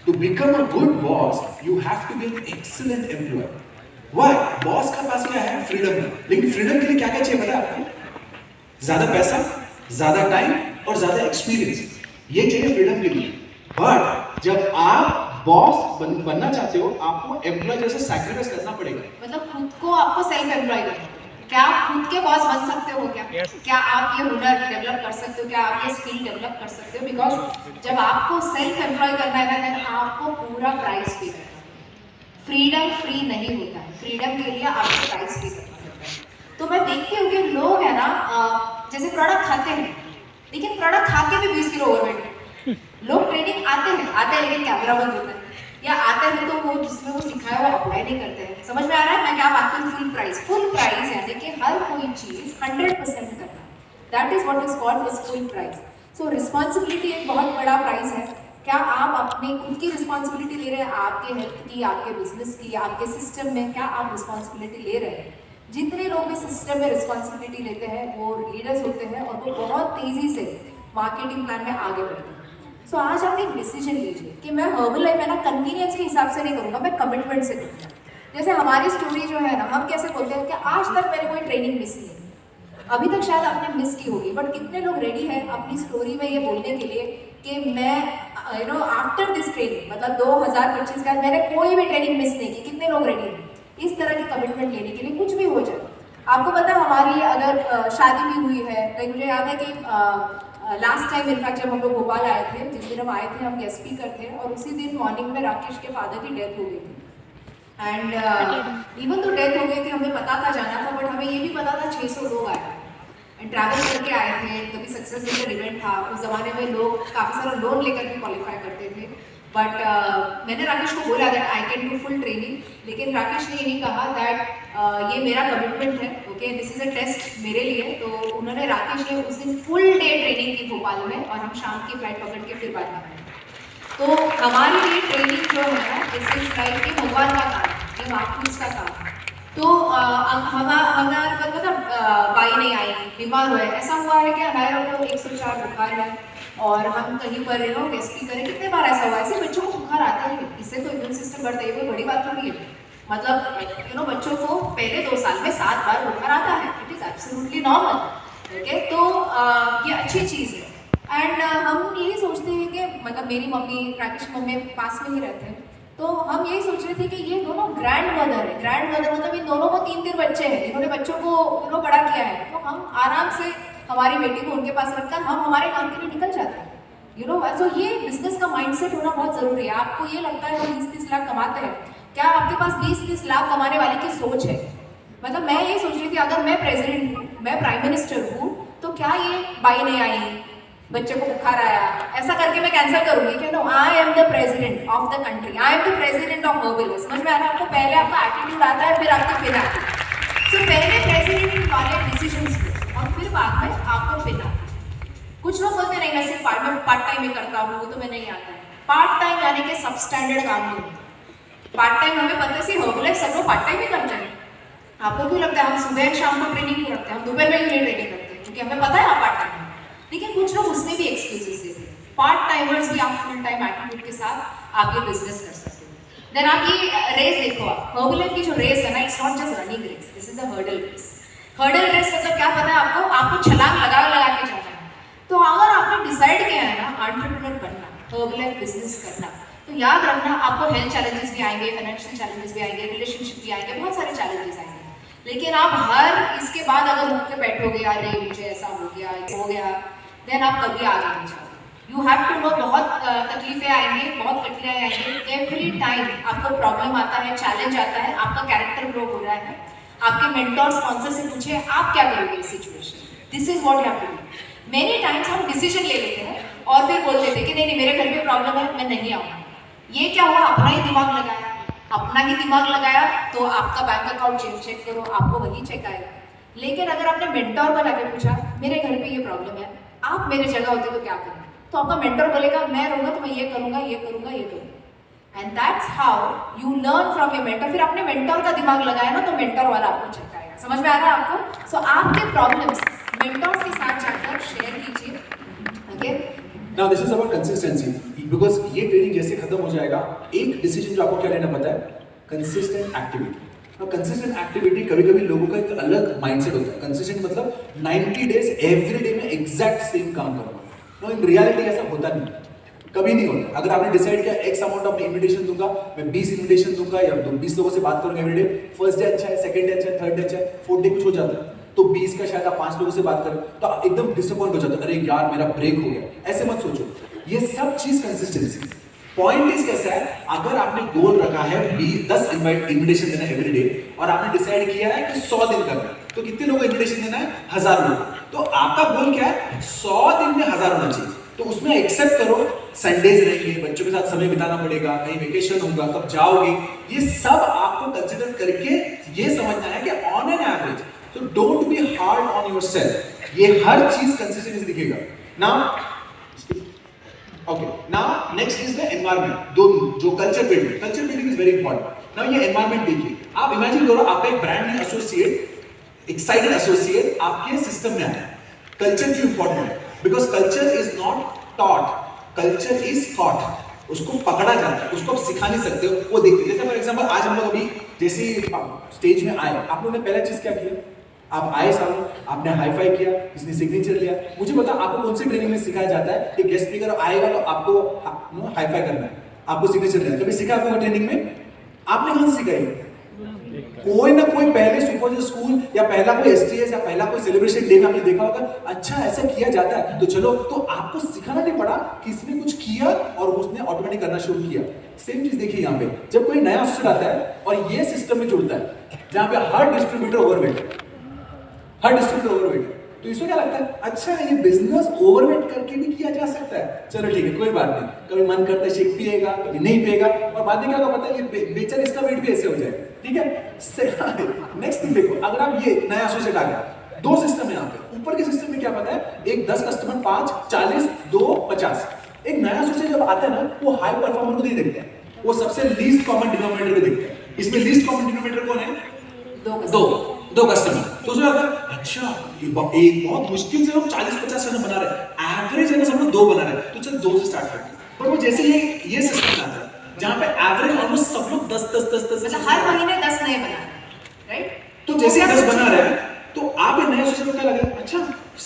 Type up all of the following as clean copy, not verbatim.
To become a good boss, you have to be an excellent employee. Why? Boss का पास क्या है? Freedom है. लेकिन फ्रीडम के लिए क्या क्या चाहिए पता है आपको? ज्यादा पैसा, ज्यादा टाइम और ज्यादा एक्सपीरियंस. ये चाहिए फ्रीडम के लिए. बट जब आप बॉस बनना चाहते हो, आपको एम्प्लॉय जैसे सैक्रिफाइस करना पड़ेगा. मतलब खुद को आपको सेल्फ एम्प्लॉय करना है. क्या आप खुद के बॉस बन सकते हो क्या? Yes. क्या आप ये हुनर डेवलप कर सकते हो? क्या आप ये स्किल डेवलप कर सकते हो? बिकॉज जब आपको सेल्फ एम्प्लॉय करना है ना, आपको पूरा प्राइस पे करना है. फ्रीडम फ्री नहीं होता है. फ्रीडम के लिए आपको प्राइस पे करना पड़ता है. तो मैं देखती हूँ कि लोग है ना, जैसे प्रोडक्ट खाते हैं, लेकिन प्रोडक्ट खा के भी 20 किलो ओवरवेट है. लोग ट्रेनिंग आते हैं लेकिन कैमरा बंद होता है, या आते हैं तो वो जिसमें वो सिखाया वो अप्लाई नहीं करते हैं. समझ में आ रहा है मैं क्या बात करूँ? फुल प्राइस यानी कि हर कोई चीज़ 100% करना. That is what is called is full price. So responsibility एक बहुत बड़ा प्राइस है. क्या आप अपनी खुद की रिस्पॉन्सिबिलिटी ले रहे हैं? आपके हेल्थ की, आपके बिजनेस की, आपके सिस्टम में क्या आप रिस्पॉन्सिबिलिटी ले रहे हैं? जितने लोग भी सिस्टम में रिस्पॉन्सिबिलिटी लेते हैं वो लीडर्स होते हैं और वो बहुत तेज़ी से मार्केटिंग प्लान में आगे बढ़ते हैं. सो आज आप एक डिसीजन लीजिए कि मैं हर्बल लाइफ है ना कन्वीनियंस के हिसाब से नहीं करूँगा, मैं कमिटमेंट से करूँगा. जैसे हमारी स्टोरी जो है ना, हम कैसे बोलते हैं कि आज तक मैंने कोई ट्रेनिंग मिस नहीं की. अभी तक शायद आपने मिस की होगी, बट कितने लोग रेडी हैं अपनी स्टोरी में ये बोलने के लिए कि मैं आफ्टर दिस ट्रेनिंग, मतलब 2025 का मैंने कोई भी ट्रेनिंग मिस नहीं की. कितने लोग रेडी हैं इस तरह की कमिटमेंट लेने के लिए? कुछ भी हो जाए. आपको पता है हमारी अगर शादी भी हुई है, लाइक मुझे याद है कि लास्ट टाइम इनफैक्ट जब हम लोग भोपाल आए थे, जिस दिन हम आए थे हम गेस्ट स्पीकर थे, और उसी दिन मॉर्निंग में राकेश के फादर की डेथ हो गई थी. एंड इवन तो डेथ हो गई थी, हमें पता था जाना था, बट हमें ये भी पता था 600 लोग आए एंड ट्रैवल करके आए थे. कभी सक्सेस लेकर इवेंट था. उस ज़माने में लोग काफ़ी सारा लोन लेकर भी क्वालिफाई करते थे. बट मैंने राकेश को बोला that I can do full training, लेकिन राकेश ने यही कहा दैट ये मेरा कमिटमेंट है, okay, this is a test मेरे लिए. तो उन्होंने राकेश ने उस दिन फुल डे ट्रेनिंग की भोपाल में, और हम शाम की फ्लाइट पकड़ के फिर बाद में आए. तो हमारे लिए ट्रेनिंग जो है ना, दिस इज लाइक कि भगवान का काम, ये मार्क्यूज का काम. तो हमारे मतलब बाई नहीं आई, बीमार हुए. ऐसा हुआ है कि हमारे को 104 बुखार है और हम कहीं पर गेस्ट भी करें. कितने बार ऐसा हुआ है? ऐसे बच्चों को बुखार आता है, इससे तो इम्यून सिस्टम बढ़ता है, ये कोई बड़ी बात थोड़ी है. मतलब बच्चों को पहले 2 साल में 7 बार बुखार आता है. It is absolutely normal. Okay, तो ये अच्छी चीज़ है. एंड हम यही सोचते हैं कि मतलब मेरी मम्मी, राकेश की मम्मी पास में ही रहते हैं, तो हम यही सोच रहे थे कि ये दोनों ग्रैंड मदर है. ग्रैंड मदर मतलब इन दोनों को 3 बच्चे हैं, इन्होंने बच्चों को बड़ा किया है. तो हम आराम से हमारी बेटी को उनके पास रखकर हम हमारे काम के लिए निकल जाते हैं. सो ये बिजनेस का माइंडसेट होना बहुत ज़रूरी है. आपको ये लगता है हम 20-30 लाख कमाते हैं, क्या आपके पास 20-30 लाख कमाने वाले की सोच है? मतलब मैं ये सोच रही थी अगर मैं प्रेसिडेंट हूँ, मैं प्राइम मिनिस्टर हूँ, तो क्या ये बाई नहीं आई, बच्चे को बुखार आया, ऐसा करके मैं कैंसिल करूंगी कि no, I am the president of the country, I am the president of herbal. समझ में आ रहा है आपको? पहले आपका एटीट्यूड आता है, फिर आपकी फिर आती है. सो पहले प्रेसिडेंट वाले डिसीजंस और फिर बाद में आपको फिर आती है. कुछ लोग बोलते नहीं, मैं सिर्फ पार्ट टाइम ही करता हूँ, वो तो मैं नहीं आता है. पार्ट टाइम यानी कि सब स्टैंडर्ड काम नहीं. पार्ट टाइम हमें पता है हर्बल सब लोग पार्ट टाइम ही करते हैं. आपको क्यों लगता है हम सुबह शाम को ट्रेनिंग क्यों रखते हैं? हम दोपहर में क्यों नहीं ट्रेनिंग करते हैं? क्योंकि हमें पता है आप पार्ट टाइम. लेकिन कुछ लोग उसमें भी एक्सक्यूजेस देते हैं. पार्ट टाइमर्स भी आप फुल टाइम एटीट्यूड के साथ आप ये बिजनेस कर सकते हो. देन आप ये रेस देखो, आप हर्बल की जो रेस है ना, it's not just running race, this is a hurdle race. Hurdle race मतलब क्या पता है आपको? आपको छलांग लगा के जाना है. तो अगर आपने डिसाइड किया है ना एंटरप्रेन्योर बनना, हर्बल बिजनेस करना, तो याद रखना आपको हेल्थ चैलेंजेस भी आएंगे, फाइनेंशियल चैलेंजेस भी आएंगे, रिलेशनशिप भी आएंगे, बहुत सारे चैलेंजेस आएंगे. लेकिन आप हर इसके बाद अगर रुक के बैठोगे, अरे मुझे ऐसा हो गया, देन आप कभी आगे नहीं जाओगे. यू हैव टू नो, बहुत तकलीफें आएंगी, बहुत कठिनाई आएंगी. एवरी टाइम आपको प्रॉब्लम आता है, चैलेंज आता है, आपका कैरेक्टर ग्रो हो रहा है. आपके मेंटोर स्पॉन्सर से पूछिए आप क्या करोगे इस situation. This is what you have to do. Many times हम डिसीजन ले लेते हैं और फिर बोलते थे कि नहीं मेरे घर में प्रॉब्लम है, मैं नहीं आऊँगा. ये क्या हुआ? अपना ही दिमाग लगाया. तो आपका बैंक अकाउंट चेक करो, आपको वही चेक आएगा. लेकिन अगर आपने मेंटोर को लाकर पूछा मेरे घर पे ये प्रॉब्लम है, आप मेरे जगह होते तो क्या करेंगे, तो आपका मेंटोर बोलेगा मैं रहूँगा तो मैं ये करूँगा. And that's how you learn from your mentor. फिर अपने मेंटोर का दिमाग लगाया ना, तो मेंटोर वाला आपको चेक आएगा. समझ में आ रहा है आपको? सो आपके प्रॉब्लम्स मेंटोर्स के साथ जाकर शेयर कीजिए. Okay, Now this is about consistency because ये ट्रेनिंग जैसे खत्म खत्म हो जाएगा। एक डिसीजन जो आपको क्या लेना पता है, कंसिस्टेंट एक्टिविटी। कंसिस्टेंट एक्टिविटी कभी कभी लोगों का एक अलग माइंडसेट होता है। कंसिस्टेंट मतलब 90 डेज एवरी डे में एग्जैक्ट सेम काम करूंगा। इन रियलिटी ऐसा होता नहीं, कभी नहीं होता। अगर आपने डिसाइड किया एक्स अमाउंट ऑफ इन्विटेशन दूंगा, मैं 20 इन्विटेशन दूंगा या 20 लोगों से बात करूंगा एवरी डे। फर्स्ट डे अच्छा है, सेकंड डे अच्छा है, थर्ड डे अच्छा है, फोर्थ डे कुछ हो जाता है, तो 20 का शायद आप 5 लोगों से बात करें तो आप एकदम डिसअपॉइंट हो जाते हैं, अरे यार मेरा ब्रेक हो गया। ऐसे मत सोचो, ये सब चीज कंसिस्टेंसी। पॉइंट इज कैसा है, अगर आपने गोल रखा है 10 इन्विटेशन देना एवरी डे और आपने डिसाइड किया है कि 100 दिन करना है, तो कितने लोगों को इन्विटेशन देना है, 1000 लोग। तो आपका गोल क्या है, 100 दिन में 1000 होना चाहिए। तो उसमें एक्सेप्ट करो संडेज रहेंगे, बच्चों के साथ समय बिताना पड़ेगा, कहीं वेकेशन होगा, कब जाओगे, ये सब आपको कंसिडर करके ये समझना है कि ऑन एन एवरेज, तो don't be hard on yourself. ये हर चीज कंसिस्टेंसी दिखेगा ना। Okay, now next is the environment. जो culture building is very important. Now ये एनवायरमेंट देखिए, आप इमेजिन करो आपका एक brand new associate, excited associate आपके सिस्टम में आया। कल्चर क्यों इंपॉर्टेंट है, because culture is not taught, culture is thought. उसको पकड़ा जाता है, उसको आप सिखा नहीं सकते हो, वो देखते। जैसे फॉर एग्जाम्पल आज हम लोग अभी जैसे स्टेज में आए, आप लोगों ने पहला चीज क्या किया, आप आए सामने, आपने हाई फाई किया, किसने सिग्नेचर लिया। मुझे पता आपको कौन सी ट्रेनिंग में सिखाया जाता है कि गेस्ट स्पीकर आएगा तो आपको हाई फाई करना है, आपको सिग्नेचर लेना है। कभी सीखा आपको ट्रेनिंग में? आपने कहां से सिखाई? कोई ना कोई पहले सुपर स्कूल या पहला कोई एसटीएस या पहला कोई सेलिब्रेशन डे में आपने देखा होगा, अच्छा ऐसा किया जाता है तो चलो, तो आपको सिखाना नहीं पड़ा, किसने कुछ किया और उसने ऑटोमेटिक करना शुरू किया। सेम चीज देखिए यहाँ पे, जब कोई नया ऑफिसर आता है और ये सिस्टम में जुड़ता है जहां पे हर डिस्ट्रीब्यूटर ओवरवेट है, तो इसमें क्या लगता है, अच्छा ये बिजनेस ओवरवेट करके भी किया जा सकता है, चलो ठीक है कोई बात नहीं। कभी मन करता है शेक पिएगा, कभी नहीं पिएगा, और बाद में क्या होगा पता है, ये बेचर इसका वेट भी ऐसे हो जाए, ठीक है। नेक्स्ट थिंग देखो, अगर आप ये नया एसोसिएट आ गया, दो सिस्टम है यहाँ पे। ऊपर के सिस्टम में क्या पता है, एक 10 कस्टमर 5, 40, 2, 50। एक नया एसोसिएट जब आता है ना, वो हाई परफॉर्मर को नहीं देखते हैं, वो सबसे लीस्ट कॉमन डिनोमिनेटर को देखते हैं। इसमें लीस्ट कॉमन डिनोमिनेटर कौन है, दो कस्टमर। तो उसमें आता है, अच्छा एक बहुत मुश्किल से लोग 40-50 रन बना रहे हैं, एवरेज है ना सब लोग 2 बना रहे हैं, तो चल 2 से स्टार्ट करते हैं। पर वो जैसे ये सिस्टम आता है जहां पे एवरेज ऑलमोस्ट सब लोग 10 मतलब हर महीने 10 नए बना, राइट? तो जैसे 10 बना रहे हैं, तो आप ये नया सिस्टम क्या लगा, अच्छा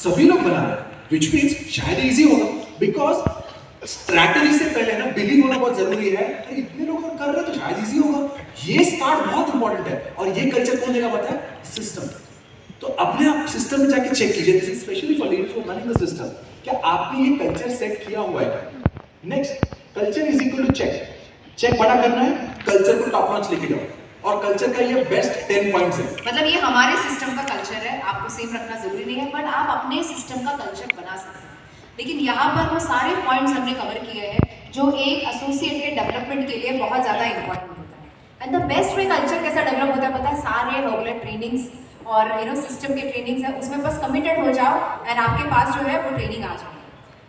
सभी लोग बना रहे हैं, व्हिच मींस शायद इजी होगा, बिकॉज स्ट्रैटेजी से पहले ना बिलीव होना बहुत जरूरी है। तो इतने लोग कर रहे हैं तो शायद इजी होगा, ये स्टार्ट बहुत इंपॉर्टेंट है। और ये कल्चर कौन देगा पता है, सिस्टम। तो अपने आप सिस्टम में जाके चेक कीजिए, specially for leaders who running the system, क्या आपने ये कल्चर सेट किया हुआ है। Next, culture is equal to check बड़ा करना है, कल्चर को टॉप नॉच लेके जाओ, और कल्चर का ये बेस्ट 10 पॉइंट्स है। मतलब ये हमारे सिस्टम का कल्चर है, आपको सेम रखना जरूरी नहीं है, बट आप अपने सिस्टम का कल्चर बना सकते हैं। लेकिन यहाँ पर वो सारे पॉइंट्स हमने कवर किए हैं जो एक एसोसिएट के डेवलपमेंट के लिए बहुत ज़्यादा इंपॉर्टेंट होता है। And the best way culture कैसा डेवलप होता है पता है, सारे रेगुलर ट्रेनिंग्स और सिस्टम के ट्रेनिंग्स है, उसमें बस कमिटेड हो जाओ एंड आपके पास जो है वो ट्रेनिंग आ जाए।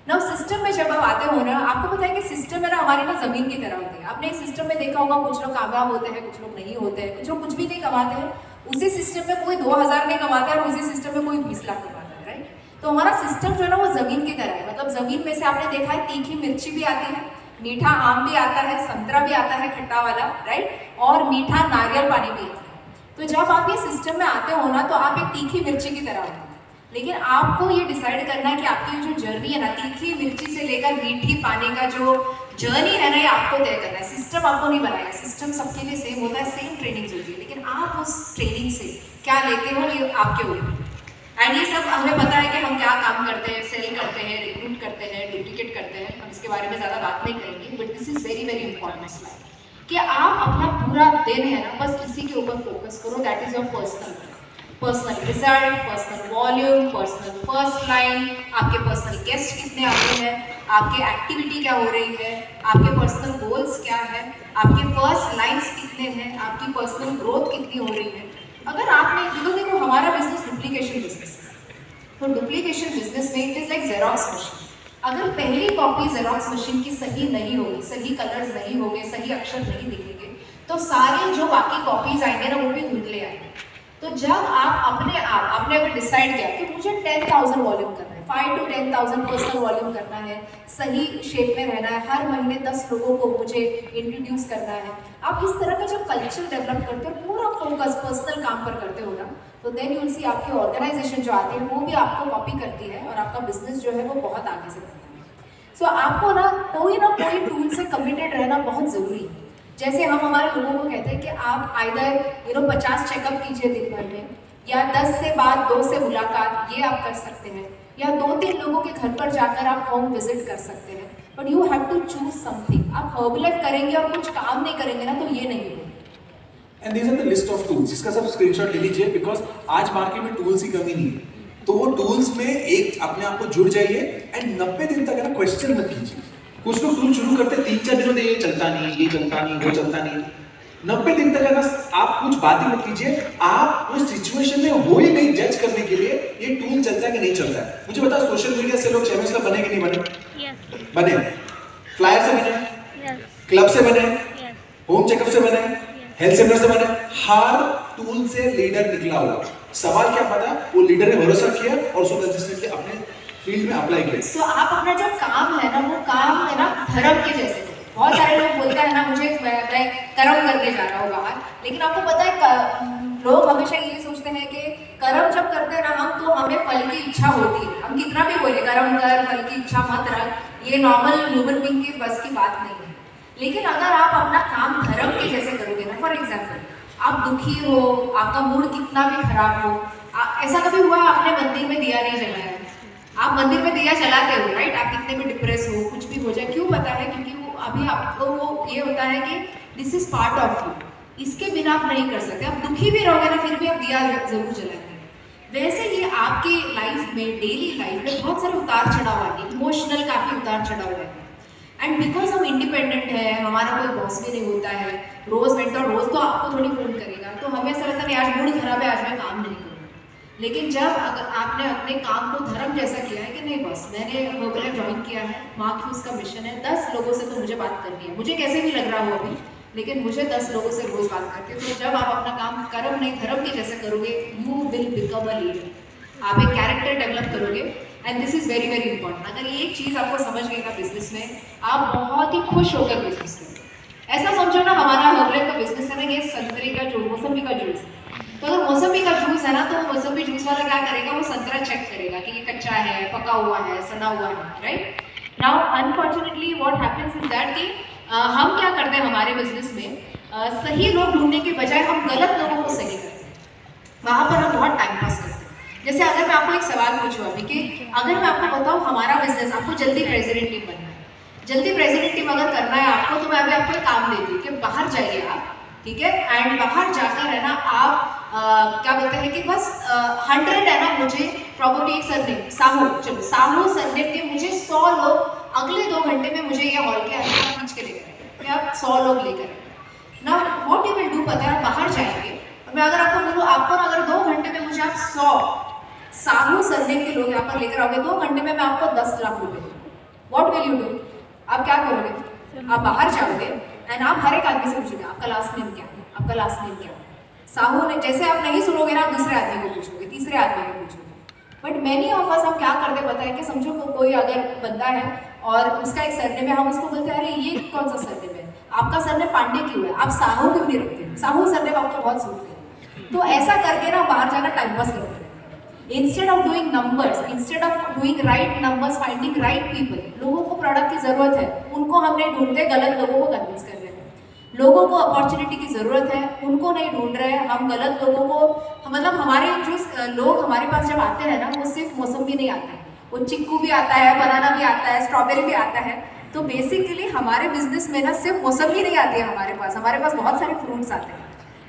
ना सिस्टम में जब आप आते हो ना, आपको पता है कि सिस्टम है ना हमारी ना जमीन की तरह होती है। आपने एक सिस्टम में देखा होगा, कुछ लोग कामयाब होते हैं, कुछ लोग नहीं होते हैं, कुछ लोग कुछ भी नहीं कमाते हैं। उसी सिस्टम में कोई 2000 नहीं कमाता है और उसी सिस्टम में कोई 20 लाख कमाता है, राइट? तो हमारा सिस्टम जो है ना वो जमीन की तरह है। मतलब जमीन में से आपने देखा है तीखी मिर्ची भी आती है, मीठा आम भी आता है, संतरा भी आता है खट्टा वाला, राइट? और मीठा नारियल पानी भी आता है। तो जब आप ये सिस्टम में आते हो ना, तो आप एक तीखी मिर्ची की तरह होते हैं। लेकिन आपको ये डिसाइड करना है कि आपकी जो जर्नी है ना, तीखी मिर्ची से लेकर मीठी पानी का जो जर्नी है ना, ये आपको तय करना है। सिस्टम आपको नहीं बनाएगा, सिस्टम सबके लिए सेम होता है, सेम ट्रेनिंग होती है, लेकिन आप उस ट्रेनिंग से क्या लेते हो ये आपके ऊपर। एंड ये सब हमें पता है कि हम क्या काम करते हैं, सेल करते हैं, रिक्रूट करते हैं, डुप्लीकेट करते हैं, हम इसके बारे में ज़्यादा बात नहीं करेंगे, but this is very very important slide कि आप अपना पूरा दिन है ना बस किसी के ऊपर फोकस करो। That is your personal result, personal volume, personal first line, आपके पर्सनल गेस्ट कितने आते हैं, आपकी एक्टिविटी क्या हो रही है, आपके पर्सनल गोल्स क्या है, आपके फर्स्ट लाइन्स कितने हैं, आपकी पर्सनल ग्रोथ कितनी हो रही है। अगर आपने, बिकॉज देखो हमारा बिजनेस डुप्लीकेशन बिजनेस है, तो डुप्लीकेशन बिजनेस में it is like xerox machine. अगर पहली कॉपी जेरोक्स मशीन की सही नहीं होगी, सही कलर्स नहीं होंगे, सही अक्षर नहीं दिखेंगे, तो सारे जो बाकी कॉपीज आएंगे ना वो भी धुंधले आएंगे। तो जब आप अपने आप आपने अगर डिसाइड किया कि मुझे 10,000 वॉल्यूम करना है, 5 to 10,000 पर्सनल वॉल्यूम करना है, सही शेप में रहना है, हर महीने 10 लोगों को मुझे इंट्रोड्यूस करना है। आप इस तरह का जब कल्चर डेवलप करते हो, पूरा फोकस पर्सनल काम पर करते हो ना, तो देन यूल सी आपकी ऑर्गेनाइजेशन जो आती है वो भी आपको कॉपी करती है और आपका बिजनेस जो है वो बहुत आगे से बढ़ता है। सो आपको ना कोई टूल से कमिटेड रहना बहुत ज़रूरी है। जैसे हम हमारे लोगों को कहते हैं कि आप आइदर 50 चेकअप कीजिए दिन भर में, या 10 से बात 2 से मुलाकात, ये आप कर सकते हैं, या 2-3 लोगों के घर पर जाकर आप होम विजिट कर सकते हैं। But you have to choose something. आप हर्बलाइफ करेंगे और कुछ काम नहीं करेंगे ना, तो ये नहीं होगा। And these are the list of tools, इसका सब स्क्रीनशॉट ले लीजिए, बिकॉज आज मार्केट में टूल्स की कमी नहीं है। तो वो टूल्स में एक अपने आप को जुड़ जाइए एंड 90 दिन तक है ना क्वेश्चन मत कीजिए। कुछ लोग टूल शुरू करते 3-4 दिनों में ये चलता नहीं, ये चलता नहीं, वो चलता नहीं। 90 दिन तक है ना आप कुछ बातें मत कीजिए। आप उस सिचुएशन में हो ही नहीं जज करने के लिए ये टूल चलता है कि नहीं चलता है। मुझे बताओ, सोशल मीडिया से लोग चैनल्स का बने कि नहीं बने? बने। फ्लायर से बने, क्लब से बने, होम चेकअप से बने, हेल्थ सेंटर से बने, हर टूल से लीडर निकला होगा। सवाल क्या पता, वो लीडर ने भरोसा किया और उसको कंसिस्टेंटली अपने फील्ड में अप्लाई किया। सो आप अपना जो काम है ना, वो काम है ना धर्म के जैसे। बहुत सारे लोग बोलते हैं ना, मुझे मैं कर्म करके जा रहा हूँ बाहर, लेकिन आपको पता है लोग हमेशा ये सोचते हैं कि कर्म जब करते हैं ना हम, तो हमें फल की इच्छा होती है। हम कितना भी बोले कर्म कर, फल की इच्छा मत रख, ये नॉर्मल ह्यूमन बीइंग के बस की बात नहीं है। लेकिन अगर आप अपना काम धर्म के जैसे करोगे ना, फॉर एग्जाम्पल आप दुखी हो, आपका मूड कितना भी खराब हो, ऐसा कभी हुआ आपने मंदिर में दिया नहीं जलाया? आप मंदिर में दिया जलाते हो, राइट? आप कितने भी डिप्रेस हो, कुछ भी हो जाए, क्यों पता है? क्योंकि वो अभी आपको वो ये होता है कि this is part of you, इसके बिना आप नहीं कर सकते। आप दुखी भी रहोगे ना, फिर भी आप दिया जरूर जलाते हैं। वैसे ही आपकी लाइफ में, डेली लाइफ में बहुत सारे उतार चढ़ाव आते हैं, इमोशनल काफी उतार चढ़ाव रहते हैं। एंड बिकॉज हम इंडिपेंडेंट है, हमारा कोई बॉस भी नहीं होता है, रोज मेंटर रोज तो आपको थोड़ी फोन करेगा, तो हमें ऐसा लगता है आज मूड खराब है, आज मैं काम नहीं करूँगा। लेकिन जब अगर आपने अपने काम को धर्म जैसा किया है कि नहीं बस मैंने हर्बलाइफ ज्वाइन किया है, वहाँ की उसका मिशन है, 10 लोगों से तो मुझे बात करनी है, मुझे कैसे भी लग रहा हो अभी, लेकिन मुझे 10 लोगों से रोज बात करके, तो जब आप अपना काम कर्म नहीं धर्म के जैसे करोगे, you will become a leader. आप एक कैरेक्टर डेवलप करोगे and this is very very important. अगर ये एक चीज़ आपको समझ गई ना बिजनेस में, आप बहुत ही खुश होकर बिजनेस करें। ऐसा समझो ना, हमारा हर्बलाइफ का बिजनेस है ना, ये संतरे का जूस, मौसमी का जूस। तो अगर मौसमी का जूस है ना, तो मौसमी जूस वाला क्या करेगा, वो संतरा चेक करेगा कि ये कच्चा है, पका हुआ है, सना हुआ है, right? Now unfortunately what happens is that कि हम क्या करते हैं हमारे बिजनेस में, सही लोग ढूंढने के बजाय हम गलत लोगों को सही करते हैं। वहाँ पर हम बहुत टाइम पास करते हैं। जैसे अगर मैं आपको एक सवाल पूछूँ अभी कि अगर मैं आपको बताऊँ हमारा बिजनेस, आपको जल्दी प्रेसिडेंट टीम बनना है, जल्दी प्रेसिडेंट टीम अगर करना है आपको, तो मैं अभी आपको एक काम देती हूँ कि बाहर जाइए आप, ठीक है? एंड बाहर जाकर है ना आप क्या बोलते हैं कि बस 100 है ना, मुझे प्रॉपर्टी एक सरनेम साहू, चलो साहू सरनेम के मुझे 100 लोग अगले 2 घंटे में मुझे ये हॉल के अंदर खींच के लेकर आए, आप 100 लोग लेकर आए ना। व्हाट यू विल डू पता है, आप बाहर जाएंगे, मैं अगर आपको बोलूँ आपको ना अगर 2 घंटे में मुझे आप 100 साहू सरनेम के लोग यहाँ पर लेकर आओगे, 2 घंटे में मैं आपको 10 लाख रुपए दूंगा। What will you do? आप क्या करोगे? आप बाहर जाओगे एंड आप हर एक आदमी से पूछोगे आपका लास्ट नेम क्या है, आपका लास्ट नेम क्या है। साहू ने जैसे आप नहीं सुनोगे ना, आप दूसरे आदमी को पूछोगे, तीसरे आदमी को पूछोगे। बट मैनी ऑफ अस हम क्या करते पता है कि समझो कोई अगर बंदा है और उसका एक सरनेम है, हम उसको बोलते हैं अरे ये कौन सा सरनेम है, आपका सरनेम पांडे क्यों है, आप साहू क्यों नहीं रखते? साहू सरनेम आपको बहुत सूट है। तो ऐसा करके ना बाहर जाना टाइम पास करते हैं। Instead of doing numbers, instead of doing right numbers, finding right people. लोगों को प्रोडक्ट की जरूरत है, उनको हम नहीं ढूंढते, गलत लोगों को कन्विंस कर रहे हैं। लोगों को अपॉर्चुनिटी की जरूरत है, उनको नहीं ढूंढ रहे हैं हम, गलत लोगों को। मतलब हमारे जो लोग हमारे पास जब आते हैं ना, वो सिर्फ मौसमी नहीं आता है, वो चिक्कू भी आता है, बनाना भी आता है, स्ट्रॉबेरी भी आता है। तो बेसिकली हमारे बिजनेस में ना सिर्फ मौसमी नहीं आती है हमारे पास बहुत सारे फ्रूट्स आते हैं।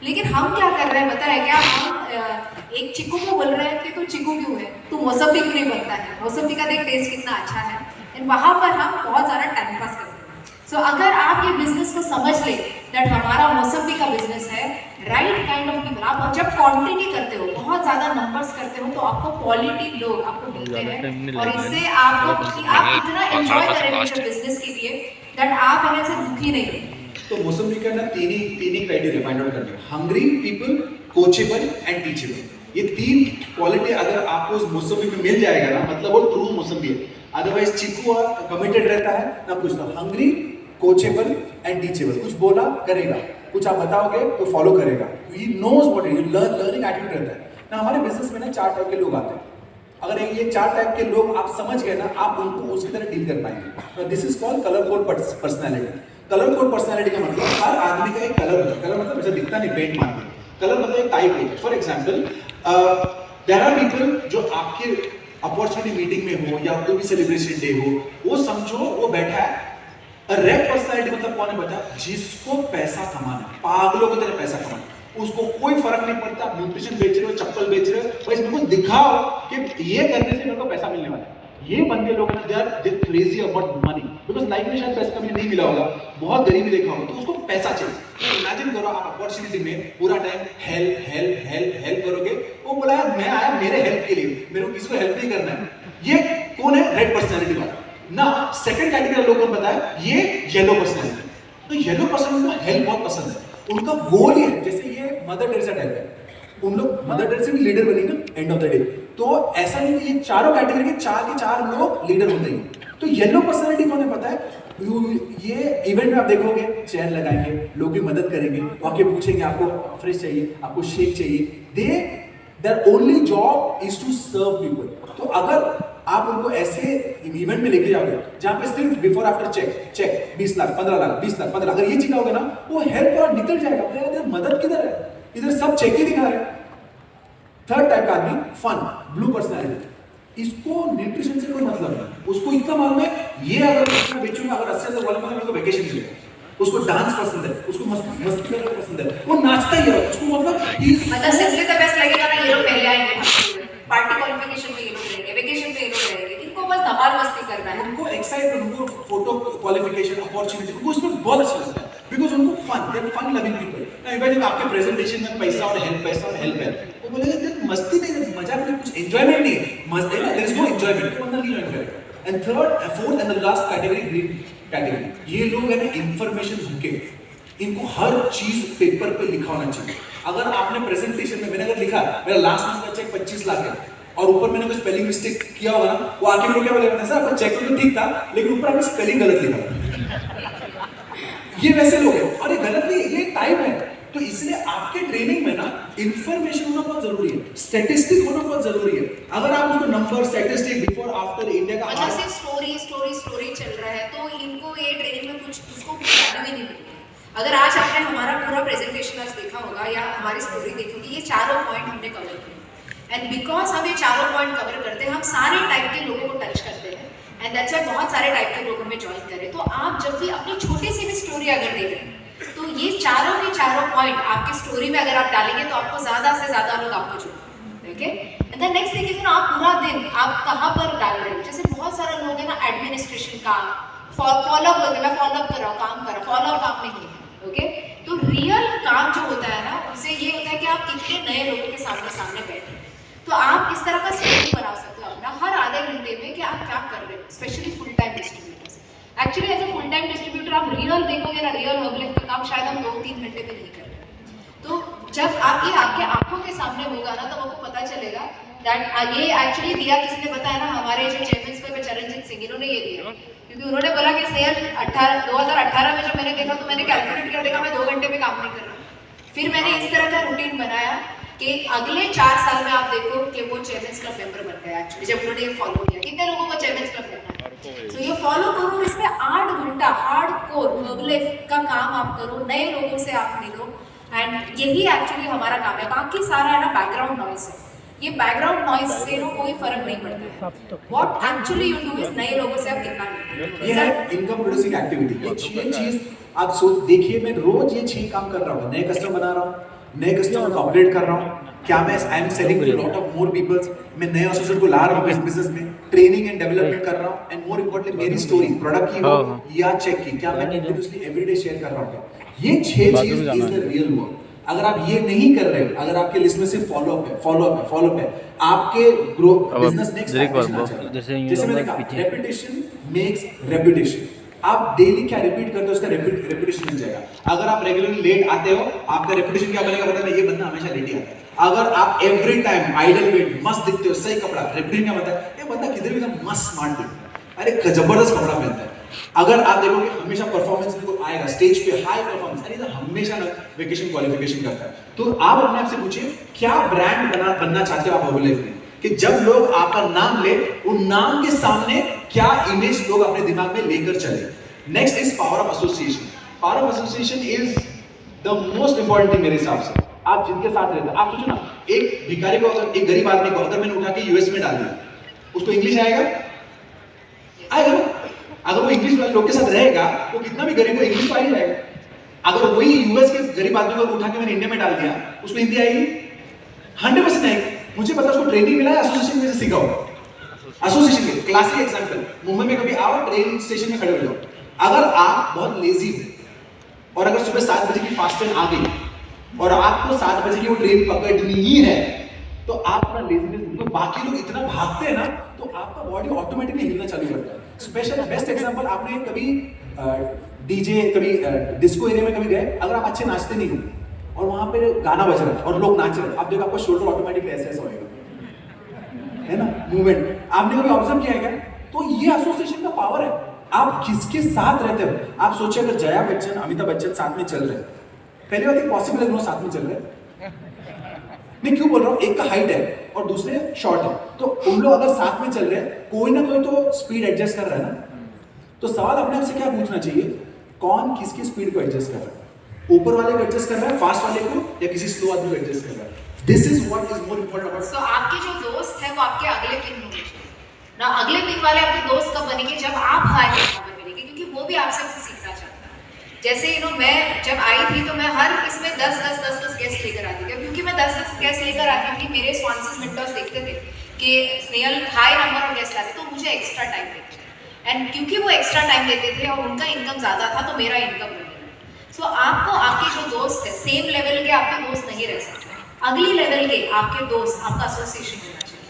लेकिन हम क्या कर रहे हैं पता है क्या, हम एक चिक्कू को बोल रहे हैं कि तू चिक्कू क्यों है, तू मौसमी क्यों नहीं बनता है, मौसमी का देख टेस्ट कितना अच्छा है। एंड वहाँ पर हम बहुत सारा टाइम पास करते हैं। सो अगर आप ये बिजनेस को समझ ले दैट हमारा मौसमी का बिजनेस है, राइट काइंड ऑफ पीपल, आप जब क्वांटिटी करते हो, बहुत ज़्यादा नंबर्स करते हो, तो आपको क्वालिटी लोग आपको मिलते हैं और इससे आपको आप इतना एंजॉय करेंगे बिजनेस के लिए दैट आप है से दुखी नहीं रहेंगे। तो मौसमी का ना तीन ही क्राइटेरिया फाइंड आउट करने हैं, hungry people, coachable and teachable. ये 3 क्वालिटी अगर आपको उस मौसमी में मिल जाएगा ना, मतलब वो ट्रू मौसमी है। अदरवाइज चीकू कमिटेड रहता है ना कुछ ना, हंग्री, कोचेबल एंड टीचेबल। कुछ बोला करेगा, कुछ आप बताओगे तो फॉलो करेगा, he knows what is, learning attitude रहता है ना। हमारे बिजनेस में ना 4 टाइप के लोग आते हैं। अगर ये 4 टाइप के लोग आप समझ गए ना, आप उनको उसी तरह डील कर पाएंगे। This is called colour code personality. Colour code personality का मतलब हर आदमी का एक कलर होता है। कलर मतलब ऐसा दिखता नहीं पेंट मार के, कलर मतलब एक टाइप है। For example there are people जो आपके अपॉर्चुनिटी मीटिंग में हो या कोई भी सेलिब्रेशन डे हो, वो समझो वो बैठा है। रेड पर्सनैलिटी मतलब कौन है बता, जिसको पैसा कमाना है, पागलों की तरह पैसा कमाना, उसको कोई फर्क नहीं पड़ता न्यूट्रिशन बेच रहे हो, चप्पल बेच रहे हो, बस मेरे को दिखाओ कि ये करने से मेरे को पैसा मिलने वाला है। ये बंदे लोग they are crazy about money, because life में शायद पैसा कभी नहीं मिला होगा, बहुत गरीबी देखा होगा, तो उसको पैसा चाहिए। तो इमेजिन करो आप अपॉर्चुनिटी में पूरा time help help help help करोगे, वो बोला यार मैं आया मेरे हेल्प के लिए, मेरे को किसी को हेल्प नहीं करना है। ये कौन है? रेड पर्सनैलिटी वाला ना। सेकंड कैटेगरी लोगों को पता है, ये येलो पर्सनैलिटी। तो येलो पर्सनैलिटी को हेल्प बहुत पसंद है, उनका गोल ही है, जैसे ये मदर टेरेसा टाइप है, उन लोग मदर टेरेसा भी लीडर बनी ना एंड ऑफ द डे। तो ऐसा नहीं कि ये चारों कैटेगरी के 4 लोग लीडर होते हैं। तो येलो पर्सनैलिटी कौन है पता है? ये इवेंट में आप देखोगे, चेयर लगाएंगे, लोग भी मदद करेंगे, वो आके पूछेंगे आपको फ्रेश चाहिए, आपको शेक चाहिए। Their only job is to serve people. तो अगर आप उनको ऐसे इवेंट में लेके जाओगे जहां पे सिर्फ before after check 20 lakh 15 lakh 20 lakh 15 lakh, अगर ये सिखाओगे ना, वो हेल्प और निकल जाएगा। यार मदद किधर है, इधर सब चेक ही दिखा रहे हैं। थर्ड टाइप का आदमी फन, ब्लू पर्सनैलिटी। इसको न्यूट्रिशन से कोई मतलब नहीं, उसको इतना मालूम है ये अगर मैं बेचूंगा, अगर 80,000 वाले मेरे को वेकेशन मिलेगा। उसको डांस पसंद है, उसको मस्ती करना पसंद है, वो नाचता ही है, उसको मतलब सिंपली द बेस्ट लगेगा ना, ये लोग पहले आएंगे पार्टी क्वालिफिकेशन में, ये लोग रहेंगे वेकेशन पे, ये लोग रहेंगे, इनको बस धमाल मस्ती करना है। उनको एक्साइटमेंट, उनको फोटो क्वालिफिकेशन अपॉर्चुनिटी, उनको उसमें बहुत अच्छा लगता है, बिकॉज उनको fun, they are fun loving people. ना इवन आपके प्रेजेंटेशन में पैसा और हेल्प है, वो बोलेगा देख मस्ती नहीं, मजाक नहीं, कुछ एंजॉयमेंट नहीं है, मस्त है ना, देयर इज नो एंजॉयमेंट, तो बंदा नहीं एंजॉय करेगा। And third, fourth and the last category, green category, ये लोग है ना इंफॉर्मेशन भूखे, इनको हर चीज पेपर पे लिखा होना चाहिए। अगर आपने प्रेजेंटेशन में, मैंने अगर लिखा मेरा लास्ट मंथ का चेक 25 लाख है और ऊपर मैंने कोई स्पेलिंग मिस्टेक किया होगा ना, वो आके मेरे को क्या बोलेगा, सर आपका चेक तो ठीक था लेकिन ऊपर आपने स्पेलिंग गलत लिखा। ये वैसे लोग हैं और ये गलत नहीं, ये टाइप है। तो इसलिए आपके ट्रेनिंग में ना इंफॉर्मेशन होना बहुत जरूरी है, स्टैटिस्टिक होना बहुत जरूरी है। अगर आप उसको number, statistic, before after, India का अच्छा सिर्फ स्टोरी चल रहा है, तो इनको ये ट्रेनिंग में कुछ उसको वैल्यू ही नहीं मिलती। अगर आज आपने हमारा पूरा प्रेजेंटेशन आज देखा होगा या हमारी स्टोरी देखी होगी, ये चारों पॉइंट हमने कवर किए, एंड बिकॉज हम ये चारों पॉइंट कवर करते हैं, हम सारे टाइप के लोगों को टच करते हैं, एंड दैट्स व्हाई बहुत सारे टाइप के लोग हमें ज्वाइन करें। तो आप जब भी अपनी छोटी सी भी स्टोरी अगर देख रहे हैं, तो ये चारों के चारों पॉइंट आपकी स्टोरी में अगर आप डालेंगे तो आपको ज़्यादा से ज़्यादा लोग आपको जुड़ेंगे। ओके, एंड देन नेक्स्ट देखिए ना, आप पूरा दिन आप कहाँ पर डाल रहे हो। जैसे बहुत सारे लोग हैं ना, एडमिनिस्ट्रेशन काम, फॉलोअप बोलते हैं, मैं फॉलोअप कर रहा हूँ, काम कर रहा हूँ, फॉलोअप काम नहीं है। ओके, तो रियल काम जो होता है ना, उससे ये होता है कि आप कितने नए लोगों के सामने बैठे, तो आप इस तरह का स्केड्यूल बना सकते हो अपना हर आधे घंटे में कि आप क्या कर रहे हो, specially full time distributors. Actually as a full time distributor आप रियल देखोगे ना, रियल वर्क का काम शायद हम 2-3 घंटे में नहीं कर रहे। तो जब आप ये आपके आंखों के सामने होगा ना, तो आपको पता चलेगा दैट ये एक्चुअली दिया किसने बताया ना, हमारे जो चेयरमैन पे चरणजीत सिंह, इन्होंने ये दिया, क्योंकि उन्होंने बोला कि सेल 2018 में जब मैंने देखा तो मैंने कैलकुलेट कर देखा मैं 2 घंटे में काम नहीं कर रहा। फिर मैंने इस तरह का रूटीन बनाया कि अगले 4 साल में आप देखो कि वो चेयरमैन क्लब मेंबर बन गया। एक्चुअली जब उन्होंने ये फॉलो किया, कितने लोगों को चेयरमैन क्लब बनना है, तो ये फॉलो करो, इसमें 8 घंटा हार्डकोर वर्क का काम आप करो, नए लोगों से आप मिलो, एंड यही एक्चुअली हमारा काम है। बाकी सारा है ना बैकग्राउंड नॉइस है, ये बैकग्राउंड नॉइस से कोई फर्क नहीं पड़ता है। What actually you do is नए लोगों से आप कितना मिलते। ये है इनकम प्रोड्यूसिंग एक्टिविटी। ये 6 चीज आप सोच देखिए, मैं रोज ये 6 काम कर रहा हूँ, नए कस्टमर बना रहा हूँ, नए कस्टमर को अपडेट कर रहा हूँ, क्या मैं I am selling to lot of more peoples, मैं नए एसोसिएट को ला रहा हूँ इस बिजनेस में, ट्रेनिंग एंड डेवलपमेंट कर रहा हूँ, एंड मोर इम्पोर्टेंटली मेरी स्टोरी प्रोडक्ट की हो या चेक की, क्या मैं कंटिन्यूअसली एवरीडे शेयर कर रहा हूँ। ये 6 चीज इज द रियल वर्क। अगर आप ये नहीं कर रहे, अगर आपके लिस्ट में सिर्फ फॉलोअप है, आपके ग्रो बिजनेस नेक्स्ट जैसे मैंने कहा, रेपुटेशन मेक्स रेपुटेशन। आप डेली क्या रिपीट करते हो उसका रेपुटेशन मिल जाएगा। अगर आप रेगुलरली लेट आते हो, आपका रेपुटेशन क्या बनेगा पता है, ये बंदा हमेशा लेट ही आता है। अगर आप एवरी टाइम आइडल वेट मस्त दिखते हो, सही कपड़ा, रेपुटेशन क्या बनता है, ये बंदा किधर भी एकदम मस्त स्मार्ट दिखता है, अरे जबरदस्त कपड़ा पहनता है। अगर आप देखोगे हमेशा परफॉर्मेंस में तो आएगा स्टेज पे हाई परफॉर्मेंस, अरे तो हमेशा ना वेकेशन क्वालिफिकेशन करता है। तो आप अपने आप से पूछिए क्या ब्रांड बनना चाहते हो आप अपने लाइफ में, कि जब लोग आपका नाम ले, उन नाम के सामने क्या इमेज लोग अपने दिमाग में लेकर चले। Next is power of association. Power of association is the most important thing मेरे हिसाब से। आप जिनके साथ रहते हैं, आप सोचो ना, एक भिखारी को अगर, एक गरीब आदमी को अगर मैंने उठा के यूएस में डाल दिया, उसको इंग्लिश आएगा? आएगा ना? अगर वो इंग्लिश वाले लोग के साथ रहेगा, वो कितना भी गरीब हो इंग्लिश तो आ ही जाएगा। अगर वही यूएस के गरीब आदमी को उठा के मैंने इंडिया में डाल दिया, उसको हिंदी आएगी? 100% आएगी। मुझे पता उसको ट्रेनिंग मिला है, एसोसिएशन में से सीखा होगा। एसोसिएशन के क्लासिक एग्जांपल, मुंबई में कभी आओ, ट्रेन स्टेशन में खड़े हो जाओ, अगर आप बहुत लेजी हो और अगर सुबह 7 बजे की फास्ट ट्रेन आ गई और आपको 7 बजे की वो ट्रेन पकड़नी ही है, तो आप अपना लेजीनेस, तो बाकी लोग इतना भागते हैं ना, तो आपका बॉडी ऑटोमेटिकली हिलना चालू करता है। स्पेशल बेस्ट एग्जांपल, आपने कभी डीजे, कभी डिस्को एरिया में कभी गए, अगर आप अच्छे नाचते नहीं हो और वहां पे गाना बज रहा है और लोग नाच रहे हैं, आप देखो आपका शोल्डर ऑटोमेटिकली ऐसे ऐसा होएगा, है ना, मूवमेंट। आपने कभी ऑब्जर्व किया है क्या? तो ये एसोसिएशन का पावर है। आप किसके साथ रहते हो? आप सोचिए अगर जया बच्चन, अमिताभ बच्चन साथ में चल रहे हैं, पहली बात पॉसिबल है दोनों साथ में चल रहे हैं? मैं क्यों बोल रहा हूँ, एक का हाइट है और दूसरे शॉर्ट है, तो उन लोग अगर साथ में चल रहे हैं, कोई ना कोई तो स्पीड एडजस्ट कर रहा है ना। तो सवाल अपने आप से क्या पूछना चाहिए, कौन किसकी स्पीड को एडजस्ट कर रहा है? ऊपर वाले को एडजस्ट कर रहा है, फास्ट वाले को, या किसी स्लो आदमी को एडजस्ट कर रहा है? This is what is more important about. So आपके जो दोस्त है वो आपके अगले पिन होंगे ना, अगले पिन वाले आपके दोस्त कब बनेंगे, जब आप हाई पिन पर बनेंगे, क्योंकि वो भी आपसे कुछ सीखना चाहता है। जैसे मैं जब आई थी तो मैं हर इसमें 10 गेस्ट लेकर आती थी, क्योंकि मैं 10 गेस्ट लेकर आती थी, मेरे स्पॉन्सर्स मेंटर्स देखते थे कि Snehal high number of guest आते, तो मुझे एक्स्ट्रा टाइम देते थे, एंड क्योंकि वो एक्स्ट्रा टाइम देते थे और उनका इनकम ज़्यादा था, तो मेरा इनकम नहीं था। सो आपको आपके जो दोस्त है, सेम लेवल के आपके दोस्त नहीं रह सकते, अगली लेवल के आपके दोस्त, आपका एसोसिएशन होना चाहिए।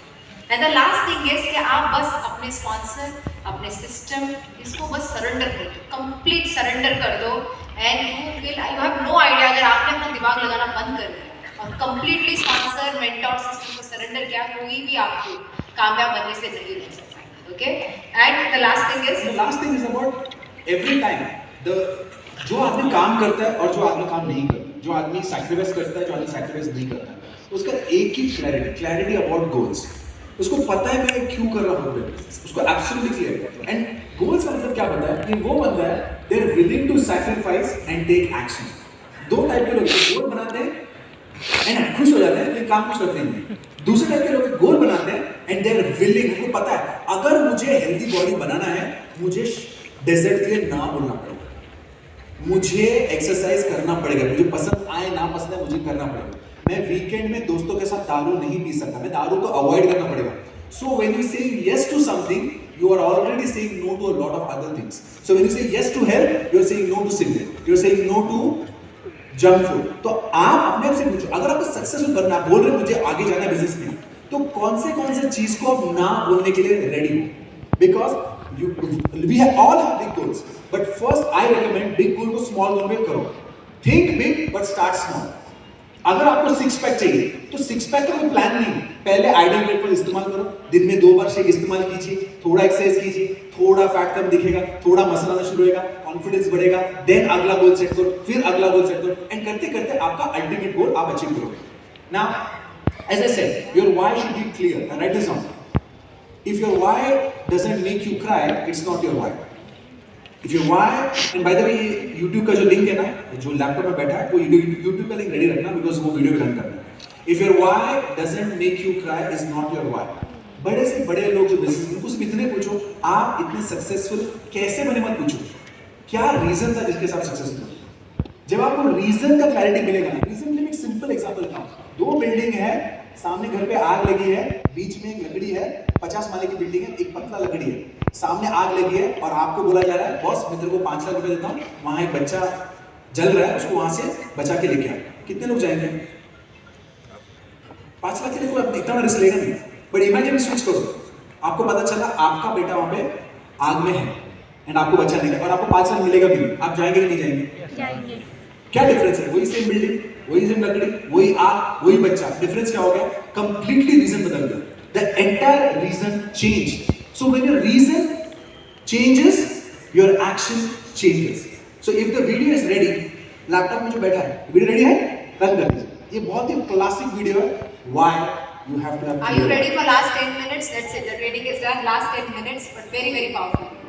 And the last thing is कि आप बस अपने स्पॉन्सर, अपने सिस्टम, इसको बस सरेंडर कर दो, कंप्लीट सरेंडर कर दो, and you have no idea. अगर आपने अपना दिमाग लगाना बंद कर दिया और कंप्लीटली स्पॉन्सर, मेंटर, सिस्टम को सरेंडर किया, कोई भी आपको कामयाब बनने से नहीं रोक सकता। Okay, and the last thing is about every time जो आदमी काम करता है और जो आदमी काम नहीं करता, जो आदमी सैक्रिफाइस करता है, जो आदमी सैक्रिफाइस नहीं करता है, उसका एक ही क्लैरिटी अबाउट गोल्स। उसको पता है मैं क्यों कर रहा हूँ, उसको एब्सोल्युटली क्लियर। एंड गोल्स का मतलब क्या पता है, कि वो बंदा है they are willing to sacrifice and take action. दो टाइप के लोग गोल बनाते हैं एंड खुश हो जाते हैं, लेकिन काम कुछ करते नहीं। दूसरे टाइप के लोग गोल बनाते हैं एंड दे आर विलिंग, उनको पता है अगर मुझे हेल्दी बॉडी बनाना है, मुझे डेजर्ट के लिए ना बोलना पड़ेगा, मुझे एक्सरसाइज करना पड़ेगा, मुझे पसंद आए ना पसंद है, मुझे करना पड़ेगा। मैं वीकेंड में दोस्तों के साथ दारू नहीं पी सकता, मैं दारू को अवॉइड करना पड़ेगा। So when you say yes to something, you are already saying no to a lot of other things. So when you say yes to health, you are saying no to cigarette, you are saying no to junk food. तो आप अपने आप से पूछो, अगर आपको successful बनना, बोल रहे मुझे आगे जाना है बिजनेस में, तो कौन से चीज को आप ना बोलने के लिए रेडी हो? Because we have all have big goals, but first I recommend big goal को small goal में करो। Think big but start small. अगर आपको 6 पैक चाहिए, तो 6 पैक का कोई प्लान नहीं, पहले आइडियल वेट को इस्तेमाल करो, दिन में 2 बार शेक इस्तेमाल कीजिए, थोड़ा एक्सरसाइज कीजिए, थोड़ा फैट कम दिखेगा, थोड़ा मसल आना शुरू होगा, कॉन्फिडेंस बढ़ेगा, देन अगला गोल सेट करो, फिर अगला गोल सेट करो, एंड करते करते आपका अल्टीमेट गोल आप अचीव करोगे। Now as I said, your why should be clear and write this down. If your why doesn't make you cry, it's not your why. If your why, and by the way, YouTube का जो link है ना, जो laptop में बैठा है, वो YouTube का लिंक रेडी रखना, बिकॉज वो वीडियो भी रन करना है। If your why doesn't make you cry, is not your why. बड़े से बड़े लोग जो बिजनेस, उनको सिर्फ इतने पूछो, आप इतने सक्सेसफुल कैसे बने मत पूछो, क्या रीजन था जिसके साथ सक्सेसफुल। जब आपको रीजन का क्लैरिटी मिलेगा ना, रीजन के लिए एक सिंपल एग्जांपल बताऊं, 2 बिल्डिंग है, सामने घर पे आग लगी है, बीच में एक लकड़ी है, 50 माले की बिल्डिंग है, एक पतला लकड़ी है, सामने आग लगी है और आपको बोला जा रहा है, बॉस मैं तेरे को 5 लाख रुपए देता हूँ, वहां एक बच्चा जल रहा है, उसको वहां से बचा के लेके आ। कितने लोग जाएंगे? 5 लाख के लिए कोई इतना रिस्क लेगा नहीं। बट इमेजिन स्विच करो, आपको पता चला आपका बेटा वहां पे आग में है, एंड आपको बच्चा नहीं है और आपको 5 साल मिलेगा भी नहीं, आप जाएंगे कि नहीं जाएंगे? जाएंगे। क्या डिफरेंस है? वही सेम बिल्डिंग, वही सेम लकड़ी, वही आग, वही बच्चा। डिफरेंस क्या हो गया? कंप्लीटली रीजन बदल गया। The entire reason changed. So when your reason changes, your action changes. So if the video is ready, laptop में जो बैठा है, वीडियो रेडी है? रन कर दीजिए। ये बहुत ही क्लासिक वीडियो है। Why you have to have Are you ready for last 10 minutes? That's it. The training is done. Last 10 minutes, but very, very powerful.